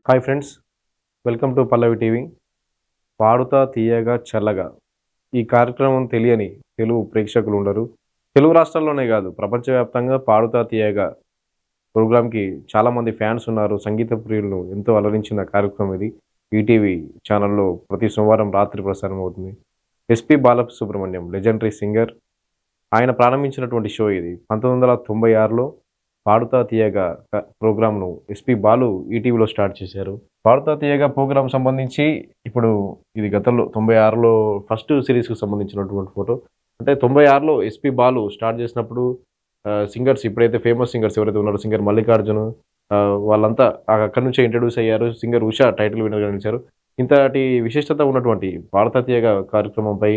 Hi friends, welcome to Pallavi TV. పాడుతా తీయగా చల్లగా ఈ కార్యక్రమం తెలియని తెలుగు ప్రేక్షకులు ఉండరు. తెలుగు రాష్ట్రాల్లోనే కాదు, ప్రపంచవ్యాప్తంగా పాడుతా తీయగా ప్రోగ్రామ్కి చాలామంది ఫ్యాన్స్ ఉన్నారు. సంగీత ప్రియులను ఎంతో అలరించిన కార్యక్రమం ఇది. ఈటీవీ ఛానల్లో ప్రతి సోమవారం రాత్రి ప్రసారం అవుతుంది. ఎస్పి బాలసుబ్రహ్మణ్యం లెజెండరీ సింగర్, ఆయన ప్రారంభించినటువంటి షో ఇది. 1996లో పాడుతా తీయగా ప్రోగ్రామ్ను ఎస్పి బాలు ఈటీవీలో స్టార్ట్ చేశారు. పాడుతా తీయగా ప్రోగ్రామ్ సంబంధించి ఇప్పుడు ఇది గతంలో 96లో ఫస్ట్ సిరీస్‌కి సంబంధించినటువంటి ఫోటో. అంటే 96లో ఎస్పి బాలు స్టార్ట్ చేసినప్పుడు సింగర్స్ ఇప్పుడైతే ఫేమస్ సింగర్స్ ఎవరైతే ఉన్నారో సింగర్ మల్లికార్జున్ వాళ్ళంతా అక్కడి నుంచే ఇంట్రొడ్యూస్ అయ్యారు. సింగర్ ఉషా టైటిల్ విన్నర్‌గా నిలిచారు. ఇంతటి విశిష్టత ఉన్నటువంటి పాడుతా తీయగా కార్యక్రమంపై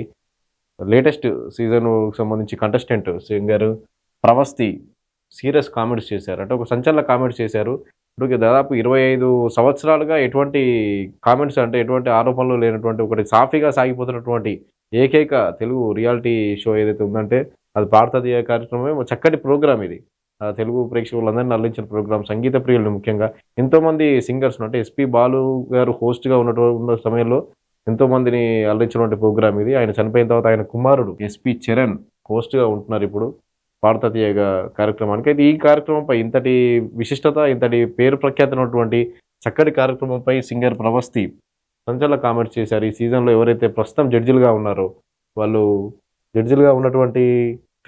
లేటెస్ట్ సీజన్‌కి సంబంధించి contestant singer Pravasthi serious comments చేశారు. అంటే ఒక సంచలన కామెంట్స్ చేశారు. ఇప్పటికి దాదాపు 25 సంవత్సరాలుగా ఎటువంటి కామెంట్స్ అంటే ఎటువంటి ఆరోపణలు లేనటువంటి ఒకటి సాఫీగా సాగిపోతున్నటువంటి ఏకైక తెలుగు రియాలిటీ షో ఏదైతే ఉందంటే అది పాడుతా తీయగా కార్యక్రమమే. చక్కటి ప్రోగ్రామ్ ఇది. తెలుగు ప్రేక్షకులందరిని అలరించిన ప్రోగ్రామ్. సంగీత ప్రియులను ముఖ్యంగా ఎంతోమంది సింగర్స్‌ను అంటే ఎస్‌పి బాలు గారు హోస్ట్‌గా ఉన్న సమయంలో ఎంతోమందిని అలరించినటువంటి ప్రోగ్రామ్ ఇది. ఆయన చనిపోయిన తర్వాత ఆయన కుమారుడు ఎస్‌పి చరణ్ హోస్ట్‌గా ఉంటున్నారు ఇప్పుడు పాడుతా తీయగా కార్యక్రమానికి. అయితే ఈ కార్యక్రమంపై ఇంతటి విశిష్టత, ఇంతటి పేరు ప్రఖ్యాతి ఉన్నటువంటి చక్కటి కార్యక్రమంపై సింగర్ ప్రవస్తి సంచలన కామెంట్స్ చేశారు. ఈ సీజన్‌లో ఎవరైతే ప్రస్తుతం జడ్జిలుగా ఉన్నారో వాళ్ళు జడ్జిలుగా ఉన్నటువంటి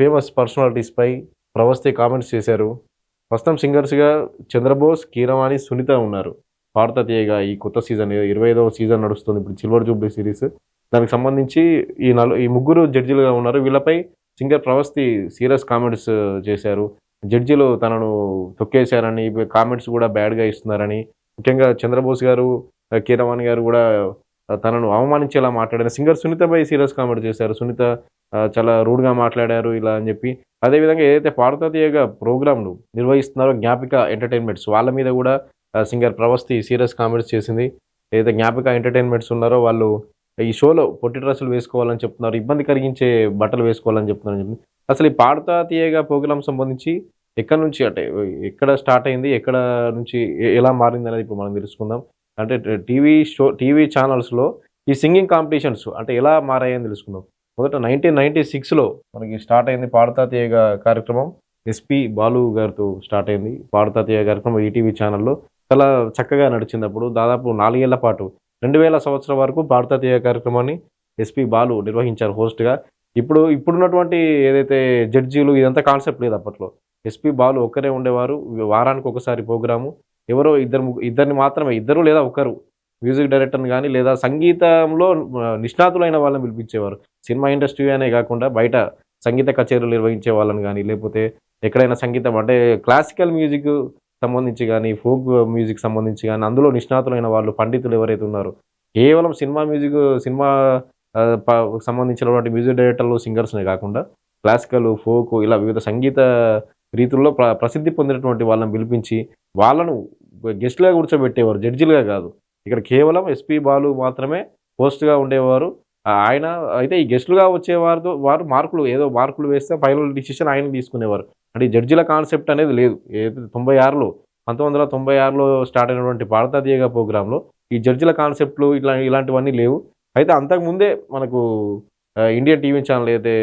ఫేమస్ పర్సనాలిటీస్‌పై ప్రవస్తి కామెంట్స్ చేశారు. ప్రస్తుతం సింగర్స్‌గా చంద్రబోస్, కీరవాణి, సునీత ఉన్నారు. పాడుతా తీయగా ఈ కొత్త సీజన్ 25వ సీజన్ నడుస్తుంది ఇప్పుడు సిల్వర్ జూబ్లీ సిరీస్. దానికి సంబంధించి ఈ ముగ్గురు జడ్జిలుగా ఉన్నారు. వీళ్ళపై సింగర్ ప్రవస్తి సీరియస్ కామెంట్స్ చేశారు. జడ్జిలు తనను తొక్కేశారని, కామెంట్స్ కూడా బ్యాడ్‌గా ఇస్తున్నారని, ముఖ్యంగా చంద్రబోస్ గారు, కీరవాణి గారు కూడా తనను అవమానించేలా మాట్లాడారు. సింగర్ సునీతపై సీరియస్ కామెంట్ చేశారు. సునీత చాలా రూడ్‌గా మాట్లాడారు ఇలా అని చెప్పి. అదేవిధంగా ఏదైతే పాడుతా తీయగా ప్రోగ్రామ్‌లు నిర్వహిస్తున్నారో జ్ఞాపిక ఎంటర్‌టైన్‌మెంట్స్ వాళ్ళ మీద కూడా సింగర్ ప్రవస్తి సీరియస్ కామెంట్స్ చేసింది. ఏదైతే జ్ఞాపిక ఎంటర్‌టైన్‌మెంట్స్ ఉన్నారో వాళ్ళు ఈ షోలో పొట్టి డ్రెస్సులు వేసుకోవాలని చెప్తున్నారు. ఇబ్బంది కలిగించే బట్టలు వేసుకోవాలని చెప్తున్నారని చెప్పి. అసలు ఈ పాడుతా తీయగా ప్రోగ్రామ్ సంబంధించి ఎక్కడి నుంచి అంటే ఎక్కడ స్టార్ట్ అయింది? ఎక్కడ నుంచి ఎలా మారిందనేది ఇప్పుడు మనం తెలుసుకుందాం. అంటే టీవీ ఛానల్స్‌లో ఈ సింగింగ్ కాంపిటీషన్స్ అంటే ఎలా మారాయని తెలుసుకుందాం. మొదట 1996లో మనకి స్టార్ట్ అయింది పాడుతా తీయగా కార్యక్రమం. ఎస్‌పి బాలు గారితో స్టార్ట్ అయింది. పాడుతా తీయగా కార్యక్రమం ఈటీవీ ఛానల్‌లో చాలా చక్కగా నడిచిందప్పుడు. దాదాపు 4 ఏళ్ల పాటు 2000 సంవత్సరం వరకు పాడుతా తీయగా కార్యక్రమాన్ని ఎస్‌పి బాలు నిర్వహించారు హోస్ట్‌గా. ఇప్పుడున్నటువంటి ఏదైతే జడ్జీలు ఇదంతా కాన్సెప్ట్ లేదు అప్పట్లో. ఎస్‌పి బాలు ఒక్కరే ఉండేవారు. వారానికి ఒకసారి ప్రోగ్రాము. ఎవరో ఇద్దరిని మాత్రమే ఇద్దరు లేదా ఒకరు మ్యూజిక్ డైరెక్టర్‌ని గాని లేదా సంగీతంలో నిష్ణాతులైన వాళ్ళని పిలిపించేవారు. సినిమా ఇండస్ట్రీ అనే గాకుండా బయట సంగీత కచేరీలు నిర్వహించే వాళ్ళని గాని, లేపోతే ఎక్కడైనా సంగీతం అంటే క్లాసికల్ మ్యూజిక్ సంబంధించి గాని, ఫోక్ మ్యూజిక్ సంబంధించి గాని, అందులో నిష్ణాతులైన వాళ్ళు పండితులు ఎవరైతే ఉన్నారో, కేవలం సినిమా సంబంధించినటువంటి మ్యూజిక్ డైరెక్టర్లు, సింగర్స్‌నే కాకుండా క్లాసికల్, ఫోక్ ఇలా వివిధ సంగీత రీతుల్లో ప్రసిద్ధి పొందినటువంటి వాళ్ళని పిలిపించి, వాళ్ళను గెస్ట్‌లుగా కూర్చోబెట్టేవారు. జడ్జిలుగా కాదు. ఇక్కడ కేవలం ఎస్‌పి బాలు మాత్రమే హోస్ట్‌గా ఉండేవారు. ఆయన అయితే ఈ గెస్ట్‌లుగా వారు మార్కులు వేస్తే ఫైనల్ డిసిషన్ ఆయన తీసుకునేవారు. అంటే ఈ జడ్జిల కాన్సెప్ట్ అనేది లేదు. 1996లో స్టార్ట్ అయినటువంటి పాడుతా తీయగా ప్రోగ్రామ్‌లో ఈ జడ్జిల కాన్సెప్ట్‌లు ఇలాంటివన్నీ లేవు. అయితే అంతకుముందే మనకు ఇండియన్ టీవీ ఛానల్ అయితే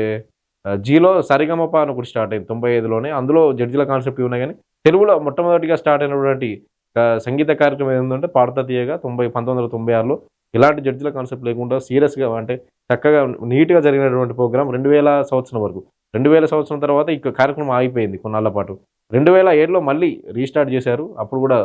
జీలో సరిగమప అని ఒకటి స్టార్ట్ అయింది 95లోనే. అందులో జడ్జిల కాన్సెప్ట్ ఉన్నాయి గానీ, తెలుగులో మొట్టమొదటిగా స్టార్ట్ అయినటువంటి సంగీత కార్యక్రమం ఏదంటే పాడుతా తీయగా 1996లో ఎలాంటి జడ్జిల కాన్సెప్ట్ లేకుండా సీరియస్‌గా అంటే చక్కగా నీట్‌గా జరిగినటువంటి ప్రోగ్రామ్ 2000 సంవత్సరం వరకు. 2000 సంవత్సరం తర్వాత ఇక కార్యక్రమం ఆగిపోయింది కొన్నాళ్ల పాటు. 2007లో మళ్ళీ రీస్టార్ట్ చేశారు. అప్పుడు కూడా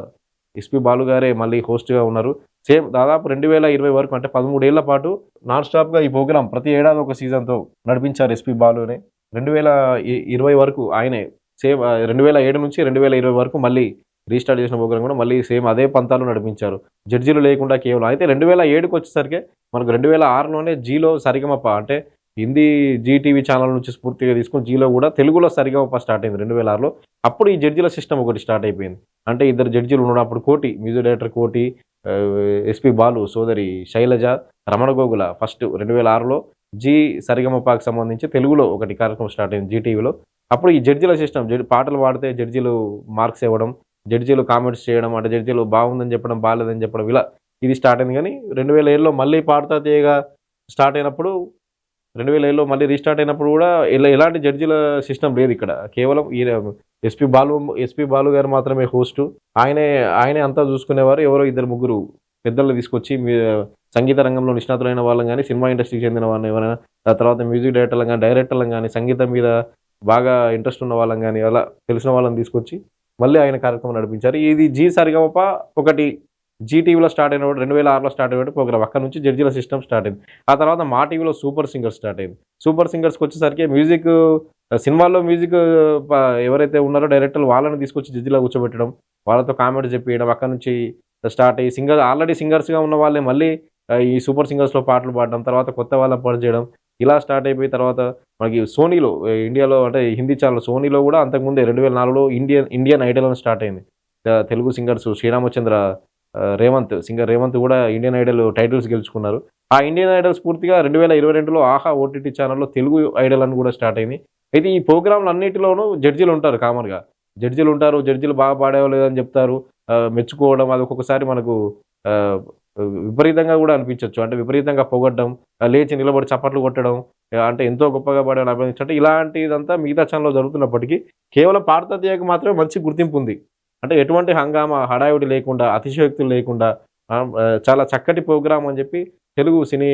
ఎస్‌పి బాలు గారే మళ్ళీ హోస్ట్‌గా ఉన్నారు. సేమ్ దాదాపు 2020 వరకు అంటే 13 ఏళ్ల పాటు నాన్ స్టాప్‌గా ఈ ప్రోగ్రామ్ ప్రతి ఏడాది ఒక సీజన్‌తో నడిపించారు ఎస్‌పి బాలునే. 2020 వరకు ఆయనే సేమ్ 2007 నుంచి 2020 వరకు మళ్ళీ రీస్టార్ట్ చేసిన ప్రోగ్రామ్ కూడా మళ్ళీ సేమ్ అదే పంతాలో నడిపించారు. జడ్జీలు లేకుండా కేవలం. అయితే 2007కొచ్చేసరికి మనకు 2006లోనే జీలో సరిగమప అంటే హిందీ జీటీవీ ఛానల్ నుంచి స్ఫూర్తిగా తీసుకొని జీలో కూడా తెలుగులో సరిగమప స్టార్ట్ అయింది 2006లో. అప్పుడు ఈ జడ్జిల సిస్టమ్ ఒకటి స్టార్ట్ అయిపోయింది. అంటే ఇద్దరు జడ్జిలు ఉండడం. అప్పుడు కోటి మ్యూజిక్ డైరెక్టర్ కోటి, ఎస్‌పి బాలు సోదరి శైలజ, రమణ గోగుల ఫస్ట్ 2006లో జీ సరిగమపకి సంబంధించి తెలుగులో ఒకటి కార్యక్రమం స్టార్ట్ అయింది జీటీవీలో. అప్పుడు ఈ జడ్జిల సిస్టమ్ పాటలు పాడితే జడ్జిలు మార్క్స్ ఇవ్వడం, జడ్జీలు కామెంట్స్ చేయడం, అంటే జడ్జీలు బాగుందని చెప్పడం, బాలేదని చెప్పడం ఇలా ఇది స్టార్ట్ అయింది. కానీ 2007లో మళ్ళీ పాడుతా తీయగా స్టార్ట్ అయినప్పుడు 2007లో మళ్ళీ రీస్టార్ట్ అయినప్పుడు గూడా ఎలాంటి జడ్జిల సిస్టమ్ లేదిక్కడ. కేవలం ఈయన ఎస్‌పీ బాలు గారు మాత్రమే హోస్టు. ఆయనే అంతా జూసుకునేవారు. ఎవరో ఇద్దరు ముగ్గురు పెద్దల్ని తీసుకొచ్చి సంగీత రంగంలో నిష్ణాతులైన వాళ్ళని గాని, సినిమా ఇండస్ట్రీకి చెందిన వాళ్ళని ఎవరైనా, ఆ తర్వాత మ్యూజిక్ డైరెక్టర్లను గాని, సంగీతం మీద బాగా ఇంట్రెస్ట్ ఉన్న వాళ్ళని గాని, అలా తెలిసిన వాళ్ళని తీసుకొచ్చి మళ్ళీ ఆయన కార్యక్రమం నడిపించారు. ఇది జీ సరిగమప ఒకటి జీ టీవీలో స్టార్ట్ అయినప్పుడు 2006లో స్టార్ట్ అయినప్పుడు ప్రోగ్రామ్. అక్కడి నుంచి జడ్జిల సిస్టమ్ స్టార్ట్ అయింది. ఆ తర్వాత మా టీవీలో సూపర్ సింగర్ స్టార్ట్ అయింది. సూపర్ సింగర్స్‌కొచ్చేసరికి సినిమాల్లో మ్యూజిక్ ప ఎవరైతే ఉన్నారో డైరెక్టర్లు వాళ్ళని తీసుకొచ్చి జడ్జిలా కూర్చోబెట్టడం, వాళ్ళతో కామెంట్స్ చెప్పియడం, అక్కడి నుంచి స్టార్ట్ అయ్యి ఆల్రెడీ సింగర్స్‌గా ఉన్న వాళ్ళే మళ్ళీ ఈ సూపర్ సింగర్స్‌లో పాటలు పాడడం, తర్వాత కొత్త వాళ్ళని పరిచయం ఇలా స్టార్ట్ అయిపోయి తర్వాత మనకి సోనీలో ఇండియాలో అంటే హిందీ ఛానెల్ సోనీలో గూడా అంతకుముందే 2004లో ఇండియన్ ఐడల్ అని స్టార్ట్ అయింది. తెలుగు సింగర్స్ శ్రీరామచంద్ర, సింగర్ రేవంత్ గూడా ఇండియన్ ఐడల్ టైటిల్స్ గెలుచుకున్నారు. ఆ ఇండియన్ ఐడల్ స్ఫూర్తిగా 2022లో ఆహా ఓటీటీ ఛానెల్‌లో తెలుగు ఐడల్ అని గూడా స్టార్ట్ అయింది. అయితే ఈ ప్రోగ్రామ్‌లన్నిటిలోనూ జడ్జిలుంటారు కామన్‌గా. జడ్జిలు బాగా పాడావో లేదో అని జెప్తారు. మెచ్చుకోవడం అది ఒక్కొక్కసారి మనకు ఆహ్, విపరీతంగా గూడా అనిపించొచ్చు. అంటే విపరీతంగా పొగడ్డం, లేచి నిలబడి చప్పట్లు కొట్టడం, అంటే ఎంతో గొప్పగా పాడావని అభినందించడం. అంటే ఇలాంటిదంతా మిగతా ఛానెల్‌లో జరుగుతున్నప్పటికీ కేవలం పాడుతా తీయగకి మాత్రమే మంచి గుర్తింపుంది. అంటే ఎటువంటి హంగామా, హడావిడి లేకుండా, అతిశయోక్తులు లేకుండా చాలా చక్కటి ప్రోగ్రామ్ అని జెప్పి తెలుగు సినీ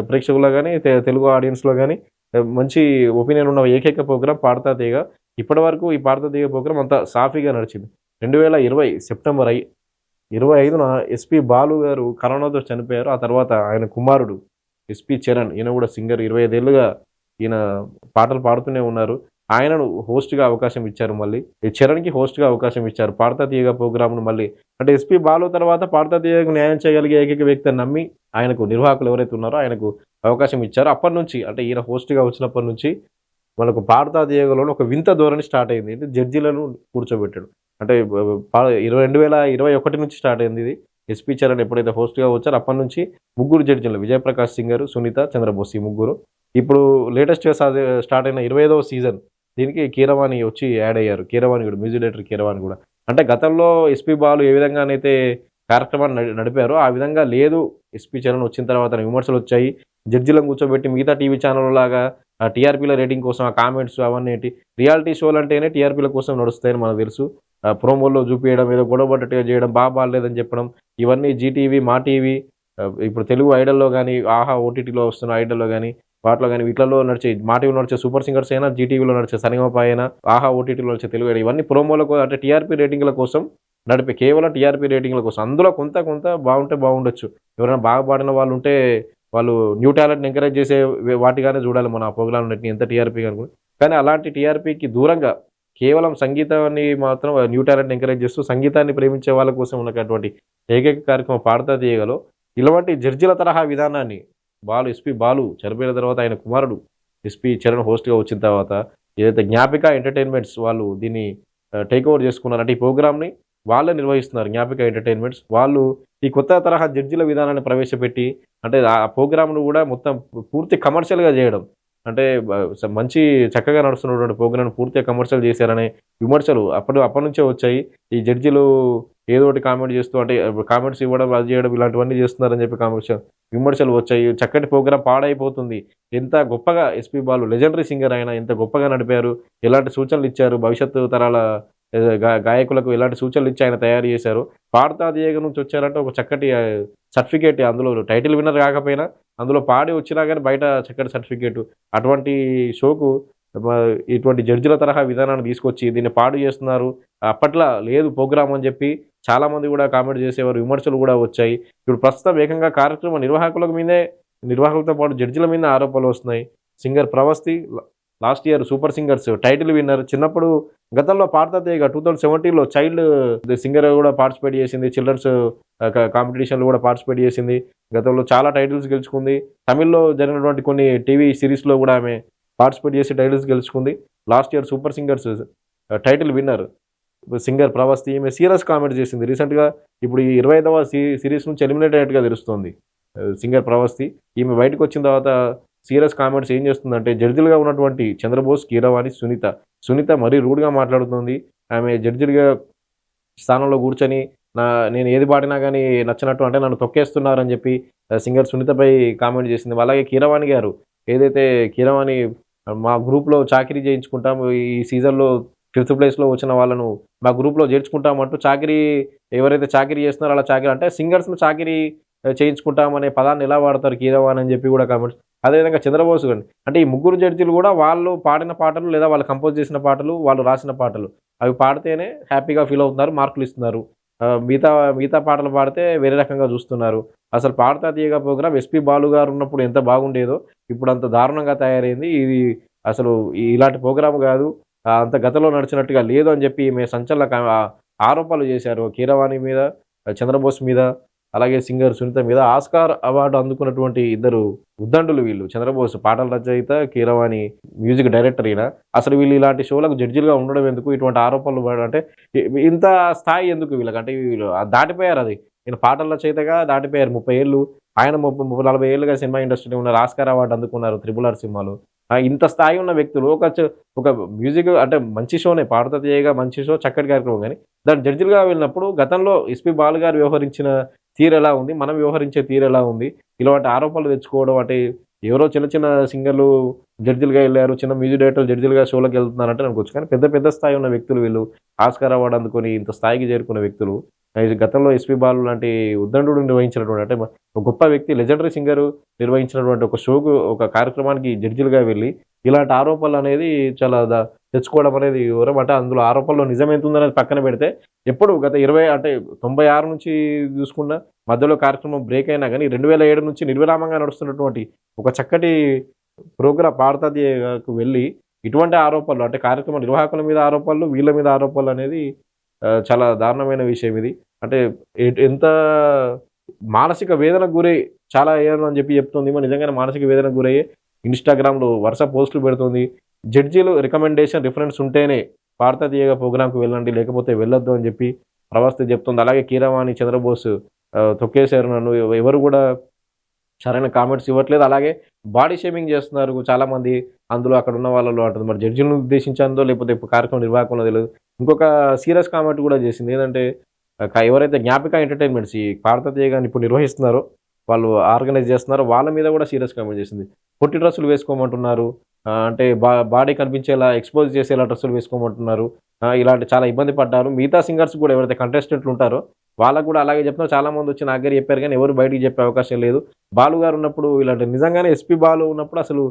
ప్రేక్షకుల్లో గాని, తెలుగు ఆడియన్స్‌లో గాని మంచి ఒపీనియన్ ఉన్న ఏకైక ప్రోగ్రామ్ పాడుతా తీయగ. ఇప్పటివరకు ఈ పాడుతా తీయగ ప్రోగ్రామ్ అంతా సాఫీగా నడిచింది. 2020 సెప్టెంబర్ 25న ఎస్‌పీ బాలు గారు కరోనాతో చనిపోయారు. ఆ తర్వాత ఆయన కుమారుడు ఎస్‌పీ చరణ్, ఈయన గూడా సింగర్ 25 ఏళ్లుగా ఈయన పాటలు పాడుతూనే ఉన్నారు. ఆయనను హోస్ట్‌గా అవకాశం ఇచ్చారు మళ్ళీ. ఈ చరణ్‌కి హోస్ట్‌గా అవకాశం ఇచ్చారు. పాడుతా తీయగా ప్రోగ్రామ్‌ను మళ్ళీ అంటే ఎస్‌పీ బాలు తర్వాత పాడుతా తీయగకు న్యాయం చేయగలిగే ఏకైక వ్యక్తి అని నమ్మి ఆయనకు నిర్వాహకులు ఎవరైతే ఉన్నారో ఆయనకు అవకాశం ఇచ్చారు. అప్పటినుంచి అంటే ఈయన హోస్ట్‌గా వచ్చినప్పటి నుంచి మనకు పాడుతా తీయగలోనే ఒక వింత ధోరణి స్టార్ట్ అయింది. అంటే జడ్జిలను కూర్చోబెట్టడం. అంటే బ బ పా 2021 నుంచి స్టార్ట్ అయింది ఇది. ఎస్‌పీ చరణ్ ఎప్పుడైతే హోస్ట్‌గా వచ్చారో అప్పటినుంచి ముగ్గురు జడ్జిలు విజయప్రకాష్ సింగర్, సునీత, చంద్రబోస్ ఈ ముగ్గురు. ఇప్పుడు లేటెస్ట్‌గా స్టార్ట్ అయిన 25వ సీజన్ దీనికి కీరవాణి వచ్చి యాడ్ అయ్యారు. కీరవాణి గూడా మ్యూజిక్ డైరెక్టర్ కీరవాణి గూడా. అంటే గతంలో ఎస్‌పీ బాలు ఏ విధంగానైతే కార్యక్రమాన్ని నడిపారో ఆ విధంగా లేదు. ఎస్‌పీ చరణ్ వచ్చిన తర్వాత విమర్శలొచ్చాయి. జడ్జిలను కూర్చోబెట్టి మిగతా టీవీ ఛానెల్‌లాగా టీఆర్‌పీల రేటింగ్ కోసం ఆ కామెంట్స్ అవన్నీ రియాలిటీ షోలంటేనే టీఆర్‌పీల కోసం నడుస్తాయని మనకు తెలుసు. ప్రోమోల్లో చూపియడం, ఏదో గొడవ పడ్డట్టుగా చేయడం, బాలేదని చెప్పడం, ఇవన్నీ జీటీవీ, మా టీవీ, ఇప్పుడు తెలుగు ఐడల్‌లో గాని, ఆహా ఓటీటీలో వస్తున్న ఐడల్‌లో గాని, వాటిలో గాని వీటిలలో నడిచే మా టీవీలో నడిచే సూపర్ సింగర్స్ అయినా, జీటీవీలో నడిచే సరిగమప అయినా, ఆహా ఓటీటీలో నడిచే తెలుగు ఐడల్ ఇవన్నీ ప్రోమోలకు అంటే టీఆర్‌పీ రేటింగ్‌ల కోసం కేవలం టీఆర్‌పీ రేటింగ్‌ల కోసం. అందులో కొంత బాగుంటే బాగుండొచ్చు. ఎవరైనా బాగా పాడిన వాళ్ళుంటే వాళ్ళు న్యూ టాలెంట్‌ని ఎంకరేజ్ చేసే వాటిగానే చూడాలి మనం ఆ ప్రోగ్రామ్‌లన్నిటిని ఎంత టీఆర్‌పీ అనుకుని. కానీ అలాంటి టీఆర్‌పీకి దూరంగా కేవలం సంగీతాన్ని మాత్రం న్యూ టాలెంట్‌ని ఎంకరేజ్ చేస్తూ సంగీతాన్ని ప్రేమించే వాళ్ళ కోసం ఉన్నటువంటి ఏకైక కార్యక్రమం పాడుతా తీయగలో ఇలాంటి జడ్జిల తరహా విధానాన్ని ఎస్‌పీ బాలు చనిపోయిన తర్వాత ఆయన కుమారుడు ఎస్‌పీ చరణ్ హోస్ట్‌గా వచ్చిన తర్వాత ఏదైతే జ్ఞాపిక ఎంటర్‌టైన్‌మెంట్స్ వాళ్ళు దీన్ని టేక్ ఓవర్ చేసుకున్నారు. అంటే ఈ ప్రోగ్రామ్‌ని వాళ్ళే నిర్వహిస్తున్నారు. జ్ఞాపిక ఎంటర్‌టైన్‌మెంట్స్. వాళ్ళు ఈ కొత్త తరహా జడ్జిల విధానాన్ని ప్రవేశపెట్టి అంటే ఆ ప్రోగ్రామ్‌ను గూడా మొత్తం పూర్తి కమర్షియల్‌గా జేయడం. అంటే మంచి చక్కగా నడుస్తున్నటువంటి ప్రోగ్రామ్‌ని పూర్తిగా కమర్షియల్ చేశారనే విమర్శలు అప్పటినుంచే వచ్చాయి. ఈ జడ్జిలు ఏదో ఒకటి కామెంట్ చేస్తూ అంటే కామెంట్స్ ఇవ్వడం, అది చేయడం ఇలాంటివన్నీ చేస్తున్నారని చెప్పి విమర్శలు వచ్చాయి. చక్కటి ప్రోగ్రామ్ పాడైపోతుంది. ఎంత గొప్పగా ఎస్‌పీ బాలు లెజెండరీ సింగర్ ఆయన ఎంత గొప్పగా నడిపారు. ఎలాంటి సూచనలిచ్చారు. భవిష్యత్తు తరాల గాయకులకు ఎలాంటి సూచనలిచ్చి ఆయన తయారు చేశారు. పాడుతా తీయగ నుంచి వచ్చారంటే ఒక చక్కటి సర్టిఫికేట్ అందులో టైటిల్ విన్నర్ కాకపోయినా అందులో పాడి వచ్చినా గాని బయట చక్కటి సర్టిఫికేట్. అటువంటి షోకు మ ఇటువంటి జడ్జిల తరహా విధానాన్ని తీసుకొచ్చి దీన్ని పాడు చేస్తున్నారు. అప్పట్లా లేదు ప్రోగ్రామ్ అని చెప్పి చాలామంది గూడా కామెంట్ చేసేవారు. విమర్శలు గూడా వచ్చాయి. ఇప్పుడు ప్రస్తుతం ఏకంగా కార్యక్రమ నిర్వాహకులతో పాటు జడ్జిల మీదనే ఆరోపణలు వస్తున్నాయి. Singer Pravasthi last year super singers title winner. చిన్నప్పుడు గతంలో పాడుతా తీయగ 2017లో చైల్డ్ సింగర్‌గా గూడా పార్టిసిపేట్ చేసింది. చిల్డ్రన్స్ కాంపిటీషన్‌లో గూడా పార్టిసిపేట్ చేసింది. గతంలో చాలా టైటిల్స్ గెలుచుకుంది. తమిళ్‌లో జరిగినటువంటి కొన్ని టీవీ సీరీస్‌లో గూడా ఆమె పార్టిసిపేట్ చేసి టైటిల్స్ గెలుచుకుంది. Last year super singers title winner singer Pravasthi. ఈమె సీరియస్ కామెంట్ చేసింది. రీసెంట్‌గా ఇప్పుడు ఈ 25వ సీరీస్ నుంచి ఎలిమినేట్ అయినట్టుగా తెలుస్తోంది. సింగర్ ప్రవస్తి. ఈమె బయటకొచ్చిన తర్వాత సీరియస్ కామెంట్స్ ఏం చేస్తుందంటే జడ్జిలుగా ఉన్నటువంటి చంద్రబోస్, కీరవాణి, సునీత మరీ రూడ్‌గా మాట్లాడుతుంది. ఆమె జడ్జిలుగా స్థానంలో కూర్చొని నా నేను ఏది పాడినా గానీ నచ్చనట్టు అంటే నన్ను తొక్కేస్తున్నారని జెప్పి సింగర్ సునీతపై కామెంట్ చేసింది. అలాగే కీరవాణి గారు ఏదైతే కీరవాణి మా గ్రూప్‌లో చాకిరీ చేయించుకుంటాం. ఈ సీజన్‌లో ఫిఫ్త్ ప్లేస్‌లో వచ్చిన వాళ్ళను మా గ్రూప్‌లో చేర్చుకుంటామంటూ చాకిరీ ఎవరైతే చాకిరీ చేస్తున్నారో అలా చాకిరీ అంటే సింగర్స్‌ని చాకిరీ చేయించుకుంటామనే పదాన్ని ఎలా వాడతారు కీరవాణి అని చెప్పి కూడా కామెంట్స్. అదేవిధంగా చంద్రబోస్ గాని అంటే ఈ ముగ్గురు జడ్జిలు కూడా వాళ్ళు పాడిన పాటలు లేదా వాళ్ళు కంపోజ్ చేసిన పాటలు, వాళ్ళు రాసిన పాటలు అవి పాడితేనే హ్యాపీగా ఫీల్ అవుతున్నారు. మార్కులు ఇస్తున్నారు. మిగతా మిగతా పాటలు పాడితే వేరే రకంగా చూస్తున్నారు. అసలు 'పాడుతా తీయగా' ప్రోగ్రామ్ ఎస్‌పీ బాలు గారు ఉన్నప్పుడు ఎంత బాగుండేదో ఇప్పుడు అంత దారుణంగా తయారైంది. ఇది అసలు ఇలాంటి ప్రోగ్రామ్ గాదు. అంత గతంలో నడిచినట్టుగా లేదు అని చెప్పి ఈమె సంచలన ఆరోపణలు చేశారు. కీరవాణి మీద, చంద్రబోస్ మీద, అలాగే సింగర్ సునీత మీద. ఆస్కార్ అవార్డు అందుకున్నటువంటి ఇద్దరు ఉద్దండులు వీళ్ళు. చంద్రబోస్ పాటల రచయిత, కీరవాణి మ్యూజిక్ డైరెక్టర్ ఈయన. అసలు వీళ్ళు ఇలాంటి షోలకు జడ్జిలుగా ఉండడం ఎందుకు? ఇటువంటి ఆరోపణలు అంటే ఇంత స్థాయి ఎందుకు వీళ్ళకి? అంటే వీళ్ళు దాటిపోయారది. ఈయన పాటల రచయితగా దాటిపోయారు 30 ఏళ్ళు. ఆయన 40 ఏళ్లుగా సినిమా ఇండస్ట్రీలో ఉన్నారు. ఆస్కార్ అవార్డ్ అందుకున్నారు 'త్రిబుల్ ఆర్' సినిమాలో. ఇంత స్థాయి ఉన్న వ్యక్తులు ఒక మ్యూజిక్ అంటే మంచి షోనే 'పాడుతా తీయగా' మంచి షో, చక్కటి కార్యక్రమం గాని, దాని జడ్జిలుగా వెళ్ళినప్పుడు గతంలో ఎస్‌పీ బాలు గారు వ్యవహరించిన తీరెలా ఉంది? మనం వ్యవహరించే తీరెలా ఉంది? ఇలాంటి ఆరోపణలు తెచ్చుకోవడం అంటే ఎవరో చిన్న చిన్న సింగర్‌లు జడ్జిలుగా ఎళ్లారు. చిన్న మ్యూజిక్ డైరెక్టర్లు జడ్జిలుగా షోలకెళ్తున్నారంటే అనుకోవచ్చు. కానీ పెద్ద పెద్ద స్థాయి ఉన్న వ్యక్తులు వీళ్ళు. ఆస్కార్ అవార్డ్ అందుకొని ఇంత స్థాయికి చేరుకున్న వ్యక్తులు. గతంలో ఎస్‌పీ బాలు లాంటి ఉద్దండుడు నిర్వహించినటువంటి అంటే ఒక గొప్ప వ్యక్తి లెజెండరీ సింగరు నిర్వహించినటువంటి ఒక షోకు ఒక కార్యక్రమానికి జడ్జిలుగా వెళ్లి ఇలాంటి ఆరోపణలనేది చాలా తెచ్చుకోవడం అనేది ఘోరం. అంటే అందులో ఆరోపణలో నిజం ఎంతుందనేది పక్కన పెడితే ఎప్పుడు గత 20 అంటే 96 నుంచి చూసుకున్నా మధ్యలో కార్యక్రమం బ్రేక్ అయినా గానీ 2007 నుంచి నిర్విరామంగా నడుస్తున్నటువంటి ఒక చక్కటి ప్రోగ్రామ్ 'పాడుతా తీయగా'కు వెళ్లి ఇటువంటి ఆరోపణలు అంటే కార్యక్రమ నిర్వాహకుల మీద ఆరోపణలు, వీళ్ళ మీద ఆరోపణలనేది చాలా దారుణమైన విషయం ఇది. అంటే ఎంత మానసిక వేదనకు గురై చాలా అయ్యాను అని చెప్పి చెప్తుంది. నిజంగానే మానసిక వేదనకు గురయ్యి ఇన్‌స్టాగ్రామ్‌లో వరుస పోస్టులు పెడుతుంది. జడ్జీలు రికమెండేషన్, రిఫరెన్స్ ఉంటేనే 'పాడుతా తీయగా' ప్రోగ్రామ్‌కి వెళ్ళండి. లేకపోతే వెళ్ళొద్దు అని చెప్పి ప్రవస్థ చెప్తుంది. అలాగే కీరవాణి, చంద్రబోస్ తొక్కేశారు నన్ను. ఎవరు కూడా సరైన కామెంట్స్ ఇవ్వట్లేదు. అలాగే బాడీ షేమింగ్ చేస్తున్నారు చాలామంది. అందులో అక్కడున్న వాళ్ళలో అంటుంది. మరి జడ్జిలను ఉద్దేశించిందో లేకపోతే కార్యక్రమం నిర్వాహకులో తెలీదు. ఇంకొక సీరియస్ కామెంట్ కూడా చేసింది. ఏందంటే ఎవరైతే జ్ఞాపిక ఎంటర్‌టైన్‌మెంట్స్ ఈ 'పాడుతా తీయగా'ని ఇప్పుడు నిర్వహిస్తున్నారో, వాళ్ళు ఆర్గనైజ్ చేస్తున్నారో వాళ్ళ మీద కూడా సీరియస్ కామెంట్ చేసింది. పొట్టి డ్రెస్సులు వేసుకోమంటున్నారు. అంటే బాడీ కనిపించేలా ఎక్స్‌పోజ్ చేసేలా డ్రెస్సులు వేసుకోమంటున్నారు. ఇలాంటి చాలా ఇబ్బంది పడ్డారు. మిగతా సింగర్స్ కూడా ఎవరైతే కంటెస్టెంట్లు ఉంటారో వాళ్ళకి కూడా అలాగే చెప్తున్నారు. చాలామందొచ్చి నా దగ్గర చెప్పారు గానీ ఎవరు బయటికి చెప్పే అవకాశం లేదు. బాలు గారు ఉన్నప్పుడు ఇలాంటి నిజంగానే ఎస్‌పీ బాలు ఉన్నప్పుడు అసలు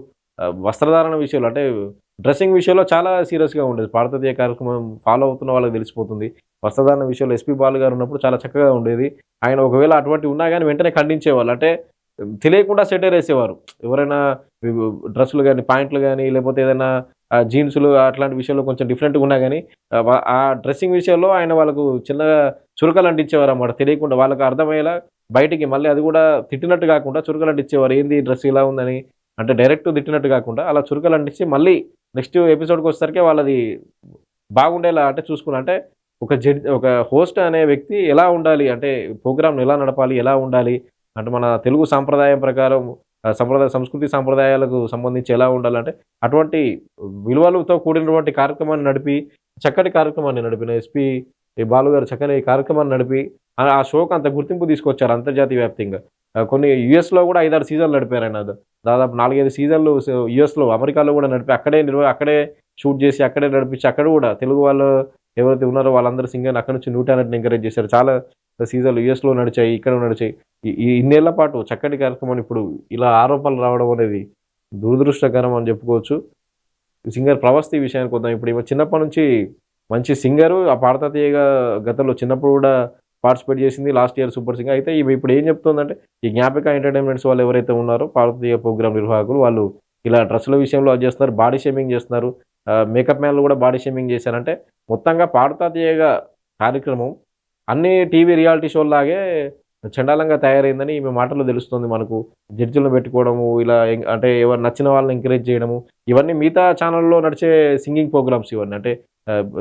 వస్త్రధారణ విషయంలో అంటే డ్రెస్సింగ్ విషయంలో చాలా సీరియస్‌గా ఉండేది. 'పాడుతా తీయగా' కార్యక్రమం ఫాలో అవుతున్న వాళ్ళకి తెలిసిపోతుంది. వస్త్రధారణ విషయంలో ఎస్‌పీ బాలు గారు ఉన్నప్పుడు చాలా చక్కగా ఉండేది. ఆయన ఒకవేళ అటువంటివి ఉన్నా గానీ వెంటనే ఖండించేవాళ్ళు. అంటే తెలియకుండా సెటైర్ ఏసేవారు. ఎవరైనా డ్రెస్సులు గాని, పాయింట్లు గాని లేకపోతే ఏదైనా జీన్సులు అట్లాంటి విషయంలో కొంచెం డిఫరెంట్‌గా ఉన్నా గాని ఆ డ్రెస్సింగ్ విషయంలో ఆయన వాళ్ళకు చిన్నగా చురకలు అంటించేవారన్నమాట. తెలియకుండా వాళ్ళకి అర్థమయ్యేలా బయటికి మళ్ళీ అది కూడా తిట్టినట్టు కాకుండా చురకలు అంటించేవారు. ఏంది ఈ డ్రెస్ ఇలా ఉందని. అంటే డైరెక్ట్ తిట్టినట్టు కాకుండా అలా చురకలు అంటించి మళ్ళీ నెక్స్ట్ ఎపిసోడ్‌కొచ్చేసరికి వాళ్ళది బాగుండేలా అంటే చూసుకున్నా అంటే ఒక హోస్ట్ అనే వ్యక్తి ఎలా ఉండాలి? అంటే ప్రోగ్రామ్‌ని ఎలా నడపాలి? ఎలా ఉండాలి? అంటే మన తెలుగు సాంప్రదాయం ప్రకారం సంస్కృతి సాంప్రదాయాలకు సంబంధించి ఎలా ఉండాలంటే అటువంటి విలువలతో కూడినటువంటి కార్యక్రమాన్ని నడిపి, చక్కటి కార్యక్రమాన్ని నడిపిన ఎస్‌పీ బాలు గారు చక్కని కార్యక్రమాన్ని నడిపి ఆ షోకి అంత గుర్తింపు తీసుకొచ్చారు అంతర్జాతీయ వ్యాప్తంగా. కొన్ని యూఎస్‌లో కూడా 5, 6 సీజన్‌లు నడిపారాయన. దాదాపు 4, 5 సీజన్‌లు యూఎస్‌లో, అమెరికాలో కూడా నడిపి అక్కడే షూట్ చేసి, అక్కడే నడిపించి, అక్కడ కూడా తెలుగు వాళ్ళు ఎవరైతే ఉన్నారో వాళ్ళందరూ సింగర్‌ని అక్కడి నుంచి న్యూ టాలెంట్‌ని ఎంకరేజ్ చేశారు. చాలా సీజన్‌లు యూఎస్‌లో నడిచాయి. ఇక్కడ నడిచాయి. ఇన్నేళ్ల పాటు చక్కటి కార్యక్రమం ఇప్పుడు ఇలా ఆరోపణలు రావడం అనేది దురదృష్టకరం అని చెప్పుకోవచ్చు. సింగర్ 'ప్రవస్తి' విషయానికి వద్దాం. ఇప్పుడు ఈమె చిన్నప్పటి నుంచి మంచి సింగరు. ఆ 'పాడుతా తీయగా' గతంలో చిన్నప్పుడు కూడా పార్టిసిపేట్ చేసింది. Last year super singer. అయితే ఈమె ఇప్పుడు ఏం చెప్తుందంటే ఈ జ్ఞాపిక ఎంటర్‌టైన్‌మెంట్స్ వాళ్ళు ఎవరైతే ఉన్నారో 'పాడుతా తీయగా' ప్రోగ్రామ్ నిర్వాహకులు వాళ్ళు ఇలా డ్రెస్సుల విషయంలో అది చేస్తున్నారు. బాడీ షేమింగ్ చేస్తున్నారు. మేకప్ మ్యాన్‌లు కూడా బాడీ షేమింగ్ చేశారంటే మొత్తంగా 'పాడుతా తీయగా' కార్యక్రమం అన్ని టీవీ రియాలిటీ షోల్లాగే చండాలంగా తయారైందని ఈమె మాటల్లో తెలుస్తుంది మనకు. జడ్జిలను పెట్టుకోవడము, ఇలా అంటే ఎవరు నచ్చిన వాళ్ళని ఎంకరేజ్ చేయడము, ఇవన్నీ మిగతా ఛానల్‌లో నడిచే సింగింగ్ ప్రోగ్రామ్స్ ఇవన్నీ. అంటే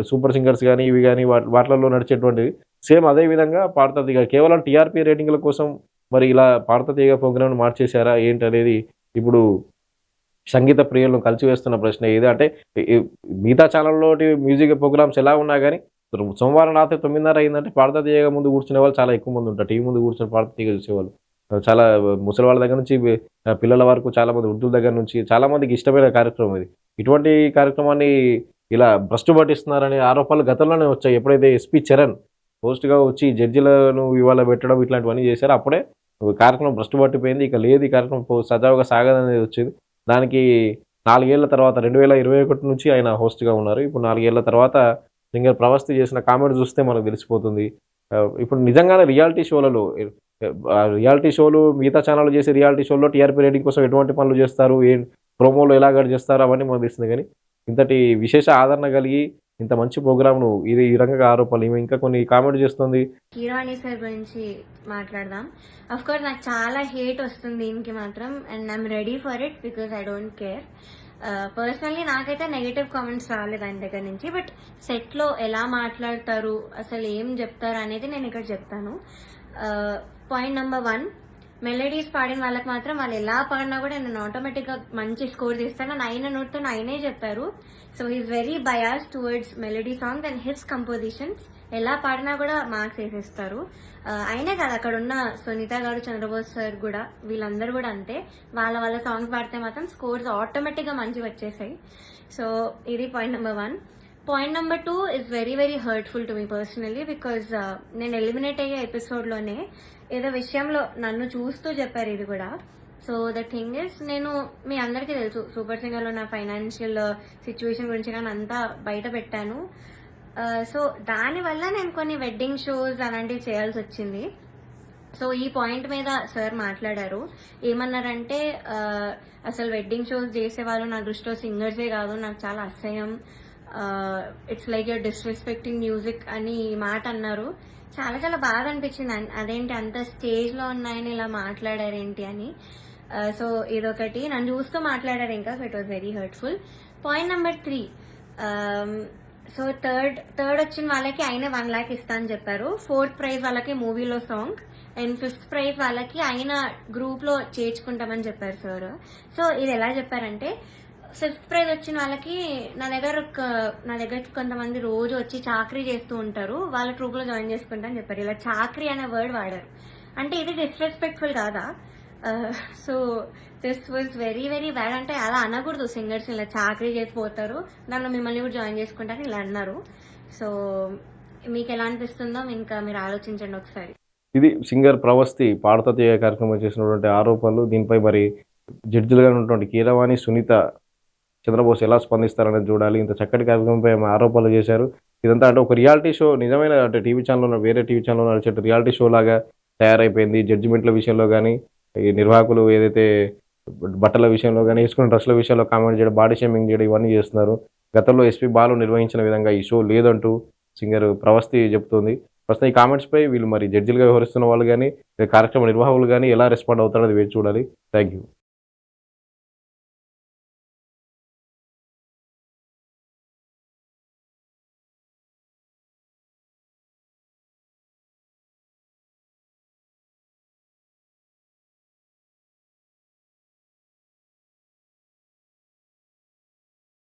సూపర్ సింగర్స్ గాని, ఇవి గాని వాటిలలో నడిచేటువంటివి. సేమ్ అదే విధంగా 'పాడుతా తీయగా' కేవలం టీఆర్‌పీ రేటింగ్‌ల కోసం మరి ఇలా 'పాడుతా తీయగా' ప్రోగ్రామ్‌ని మార్చేశారా ఏంటనేది ఇప్పుడు సంగీత ప్రియులను కలిచివేస్తున్న ప్రశ్న ఇది. అంటే ఈ మిగతా ఛానల్‌లోటి మ్యూజిక్ ప్రోగ్రామ్స్ ఎలా ఉన్నా గాని సోమవారం రాత్రి 9:30 అయిందంటే పాడతా తీయగా ముందు కూర్చునే వాళ్ళు చాలా ఎక్కువ మంది ఉంటారు. టీవీ ముందు కూర్చొని పాడతా తీయగా చూసేవాళ్ళు. చాలా ముసలి వాళ్ళ దగ్గర నుంచి పిల్లల వరకు చాలామంది వృద్ధుల దగ్గర నుంచి చాలా మందికి ఇష్టమైన కార్యక్రమం ఇది. ఇటువంటి కార్యక్రమాన్ని ఇలా భ్రష్టు పట్టిస్తున్నారనే ఆరోపణలు గతంలోనే వచ్చాయి. ఎప్పుడైతే ఎస్పీ చరణ్ హోస్ట్‌గా వచ్చి జడ్జిలను ఇవాళ పెట్టడం ఇట్లాంటివన్నీ చేశారో అప్పుడే కార్యక్రమం భ్రష్టు పట్టిపోయింది. ఇక లేదు ఈ కార్యక్రమం సజావుగా సాగదనేది వచ్చింది. దానికి 4 ఏళ్ల తర్వాత 2021 నుంచి ఆయన హోస్ట్‌గా ఉన్నారు. ఇప్పుడు 4 ఏళ్ల తర్వాత సింగర్ ప్రవస్తి చేసిన కామెంట్ చూస్తే మనకు తెలిసిపోతుంది. ఇప్పుడు నిజంగానే రియాలిటీ షోలు మిగతా ఛానెల్‌లు చేసే రియాలిటీ షోల్లో టీఆర్పీ రేటింగ్ కోసం ఎటువంటి పనులు చేస్తారు, ప్రోమోలు ఎలా కట్ చేస్తారు అవన్నీ మనకు తెలుస్తుంది గానీ, ఇంతటి విశేష ఆదరణ కలిగి ఇంత మంచి ప్రోగ్రామ్‌ను ఈ రకంగా ఆరోపణలు ఈమె ఇంకా కొన్ని కామెంట్ చేస్తుంది. కీరవాణి సార్ గురించి మాట్లాడదాం. అఫ్ కోర్స్ నాకు చాలా హేట్ వస్తుంది దీనికి మాత్రం, and I'm ready for it because I don't care. Personally నాకైతే నెగటివ్ కామెంట్స్ రాలేదు ఆయన దగ్గర నుంచి. బట్ సెట్లో ఎలా మాట్లాడతారు, అసలు ఏం చెప్తారు అనేది నేను ఇక్కడ చెప్తాను. పాయింట్ నెంబర్ 1, మెలోడీస్ పాడిన వాళ్ళకి మాత్రం వాళ్ళు ఎలా పాడినా కూడా నేను ఆటోమేటిక్గా మంచి స్కోర్ తీస్తాను. ఆయన నోట్తో ఆయనే చెప్పారు. So he's very bias towards melody songs and his compositions. ఎలా పాడినా కూడా మార్క్స్ వేసేస్తారు. అయినే కాదు, అక్కడ ఉన్న సునీత గారు, చంద్రబోస్ సార్ కూడా, వీళ్ళందరూ కూడా అంతే. వాళ్ళ సాంగ్స్ పాడితే మాత్రం స్కోర్స్ ఆటోమేటిక్గా మంచిగా వచ్చేసాయి. సో ఇది point number 1. Point number 2 is very very hurtful to me personally because నేను ఎలిమినేట్ అయ్యే ఎపిసోడ్లోనే ఏదో విషయంలో నన్ను చూస్తూ చెప్పారు ఇది కూడా. సో ద థింగ్ ఇస్, నేను మీ అందరికీ తెలుసు సూపర్ సింగర్లో నా ఫైనాన్షియల్ సిచ్యువేషన్ గురించి నేను అంతా బయట పెట్టాను. సో దానివల్ల నేను కొన్ని వెడ్డింగ్ షోస్ అలాంటివి చేయాల్సి వచ్చింది. సో ఈ పాయింట్ మీద సార్ మాట్లాడారు. ఏమన్నారంటే అసలు వెడ్డింగ్ షోస్ చేసేవాళ్ళు నా దృష్టిలో సింగర్సే కాదు, నాకు చాలా అసహ్యం, it's like your disrespecting music అని మాట అన్నారు. చాలా చాలా బాగా అనిపించింది. అదేంటి అంత స్టేజ్లో ఉన్నాయని ఇలా మాట్లాడారేంటి అని. సో ఇదొకటి, నన్ను చూస్తూ మాట్లాడారు ఇంకా. So it was very hurtful. Point number 3, so third వచ్చిన వాళ్ళకి ఆయన 1 lakh ఇస్తా అని చెప్పారు. 4th ప్రైజ్ వాళ్ళకి మూవీలో సాంగ్, అండ్ 5th ప్రైజ్ వాళ్ళకి ఆయన గ్రూప్ లో చేర్చుకుంటామని చెప్పారు సార్. సో ఇది ఎలా చెప్పారంటే, 5th ప్రైజ్ వచ్చిన వాళ్ళకి నా దగ్గరకి కొంతమంది రోజు వచ్చి చాకరీ చేస్తూ ఉంటారు, వాళ్ళ ట్రూప్ లో జాయిన్ చేసుకుంటా అని చెప్పారు. ఇలా చాకరీ అనే వర్డ్ వాడారు. అంటే ఇది డిస్రెస్పెక్ట్ఫుల్ కాదా? So this was very very bad. అంటే అలా అనకూడదు సింగర్స్, ఇలా చాకరీ చేసిపోతారు, నన్ను మిమ్మల్ని కూడా జాయిన్ చేసుకుంటారని ఇలా అన్నారు. సో మీకు ఎలా అనిపిస్తుందో ఇంకా మీరు ఆలోచించండి ఒకసారి. ఇది సింగర్ ప్రవస్తి పాడతా తీయగా కార్యక్రమం చేసినటువంటి ఆరోపణలు. దీనిపై మరి జడ్జిలుగా ఉన్నటువంటి కీరవాణి, సునీత, చంద్రబోస్ ఎలా స్పందిస్తారనేది చూడాలి. ఇంత చక్కటి కార్యక్రమంపై ఆరోపణలు చేశారు. ఇదంతా అంటే ఒక రియాలిటీ షో, నిజమైన అంటే టీవీ ఛానల్లో వేరే టీవీ ఛానల్లో నడిచే రియాలిటీ షో లాగా తయారైపోయింది. జడ్జిమెంట్ల విషయంలో కానీ, ఈ నిర్వాహకులు ఏదైతే బట్టల విషయంలో కానీ, వేసుకున్న డ్రెస్ల విషయంలో కామెంట్ చేయడం, బాడీ షేమింగ్ చేయడం ఇవన్నీ చేస్తున్నారు. గతంలో ఎస్పీ బాలు నిర్వహించిన విధంగా ఈ షో లేదంటూ సింగర్ ప్రవస్తి చెబుతోంది. ప్రస్తుతం ఈ కామెంట్స్పై వీళ్ళు మరి జడ్జిలుగా వ్యవహరిస్తున్న వాళ్ళు కానీ, కార్యక్రమ నిర్వాహకులు కానీ ఎలా రెస్పాండ్ అవుతారో అది వేచి చూడాలి. Thank you.